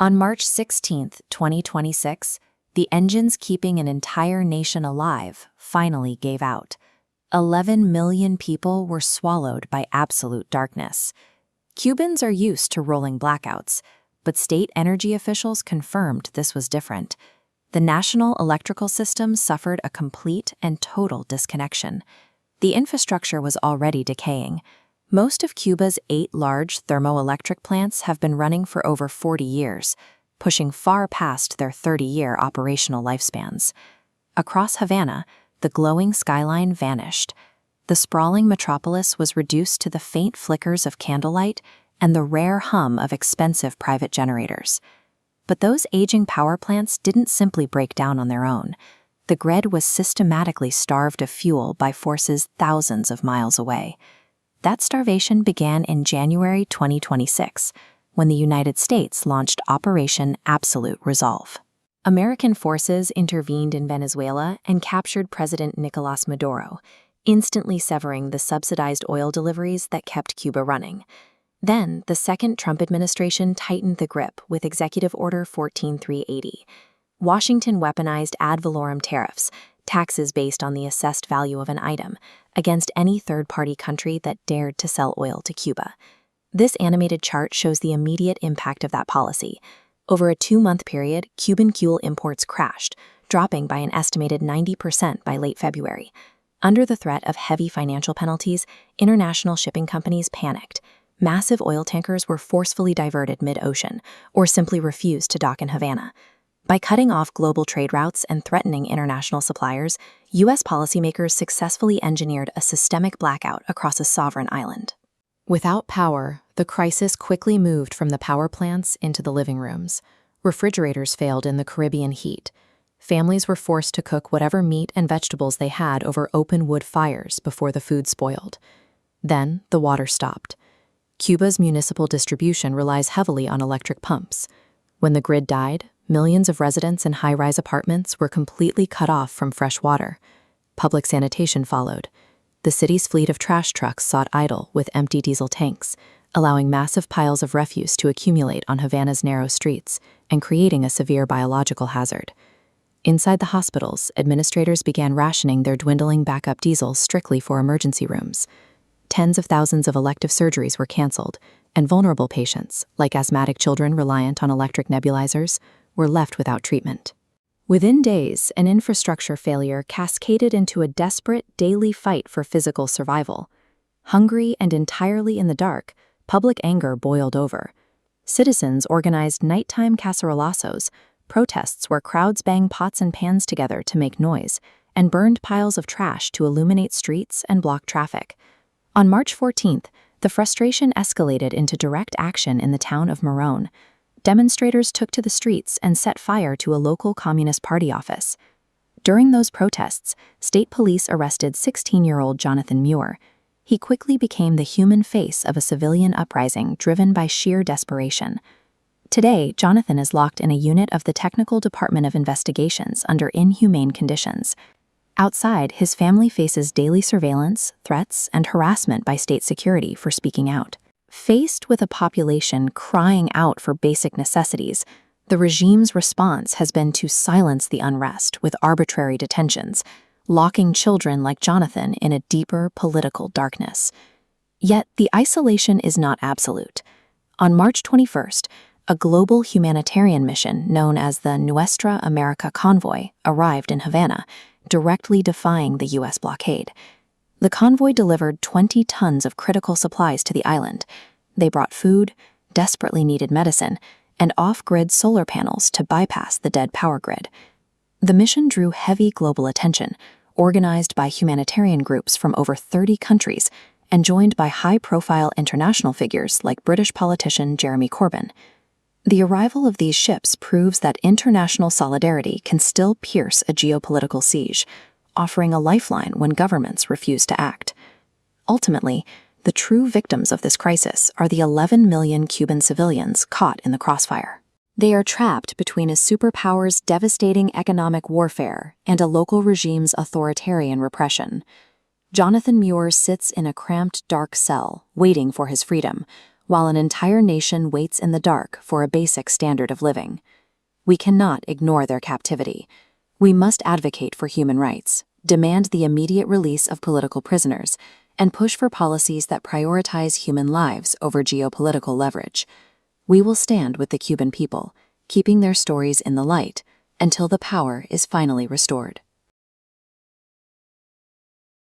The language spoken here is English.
On March 16, 2026, the engines keeping an entire nation alive finally gave out. 11 million people were swallowed by absolute darkness. Cubans are used to rolling blackouts, but state energy officials confirmed this was different. The national electrical system suffered a complete and total disconnection. The infrastructure was already decaying. Most of Cuba's 8 large thermoelectric plants have been running for over 40 years, pushing far past their 30-year operational lifespans. Across Havana, the glowing skyline vanished. The sprawling metropolis was reduced to the faint flickers of candlelight and the rare hum of expensive private generators. But those aging power plants didn't simply break down on their own. The grid was systematically starved of fuel by forces thousands of miles away. That starvation began in January 2026, when the United States launched Operation Absolute Resolve. American forces intervened in Venezuela and captured President Nicolás Maduro, instantly severing the subsidized oil deliveries that kept Cuba running. Then, the second Trump administration tightened the grip with Executive Order 14380. Washington weaponized ad valorem tariffs, taxes based on the assessed value of an item, against any third-party country that dared to sell oil to Cuba. This animated chart shows the immediate impact of that policy. Over a 2-month period, Cuban fuel imports crashed, dropping by an estimated 90% by late February. Under the threat of heavy financial penalties, international shipping companies panicked. Massive oil tankers were forcefully diverted mid-ocean, or simply refused to dock in Havana. By cutting off global trade routes and threatening international suppliers, U.S. policymakers successfully engineered a systemic blackout across a sovereign island. Without power, the crisis quickly moved from the power plants into the living rooms. Refrigerators failed in the Caribbean heat. Families were forced to cook whatever meat and vegetables they had over open wood fires before the food spoiled. Then, the water stopped. Cuba's municipal distribution relies heavily on electric pumps. When the grid died, millions of residents in high-rise apartments were completely cut off from fresh water. Public sanitation followed. The city's fleet of trash trucks sat idle with empty diesel tanks, allowing massive piles of refuse to accumulate on Havana's narrow streets and creating a severe biological hazard. Inside the hospitals, administrators began rationing their dwindling backup diesel strictly for emergency rooms. Tens of thousands of elective surgeries were canceled, and vulnerable patients, like asthmatic children reliant on electric nebulizers, were left without treatment. Within days, an infrastructure failure cascaded into a desperate daily fight for physical survival. Hungry and entirely in the dark, public anger boiled over. Citizens organized nighttime cacerolazos, protests where crowds banged pots and pans together to make noise, and burned piles of trash to illuminate streets and block traffic. On March 14th, the frustration escalated into direct action in the town of Morón. Demonstrators took to the streets and set fire to a local Communist Party office. During those protests, state police arrested 16-year-old Jonathan Muir. He quickly became the human face of a civilian uprising driven by sheer desperation. Today, Jonathan is locked in a unit of the Technical Department of Investigations under inhumane conditions. Outside, his family faces daily surveillance, threats, and harassment by state security for speaking out. Faced with a population crying out for basic necessities, the regime's response has been to silence the unrest with arbitrary detentions, locking children like Jonathan in a deeper political darkness. Yet the isolation is not absolute. On March 21st, a global humanitarian mission known as the Nuestra América Convoy arrived in Havana, directly defying the U.S. blockade. The convoy delivered 20 tons of critical supplies to the island. They brought food, desperately needed medicine, and off-grid solar panels to bypass the dead power grid. The mission drew heavy global attention, organized by humanitarian groups from over 30 countries, and joined by high-profile international figures like British politician Jeremy Corbyn. The arrival of these ships proves that international solidarity can still pierce a geopolitical siege, offering a lifeline when governments refuse to act. Ultimately, the true victims of this crisis are the 11 million Cuban civilians caught in the crossfire. They are trapped between a superpower's devastating economic warfare and a local regime's authoritarian repression. Jonathan Muir sits in a cramped, dark cell, waiting for his freedom, while an entire nation waits in the dark for a basic standard of living. We cannot ignore their captivity. We must advocate for human rights, demand the immediate release of political prisoners, and push for policies that prioritize human lives over geopolitical leverage. We will stand with the Cuban people, keeping their stories in the light until the power is finally restored.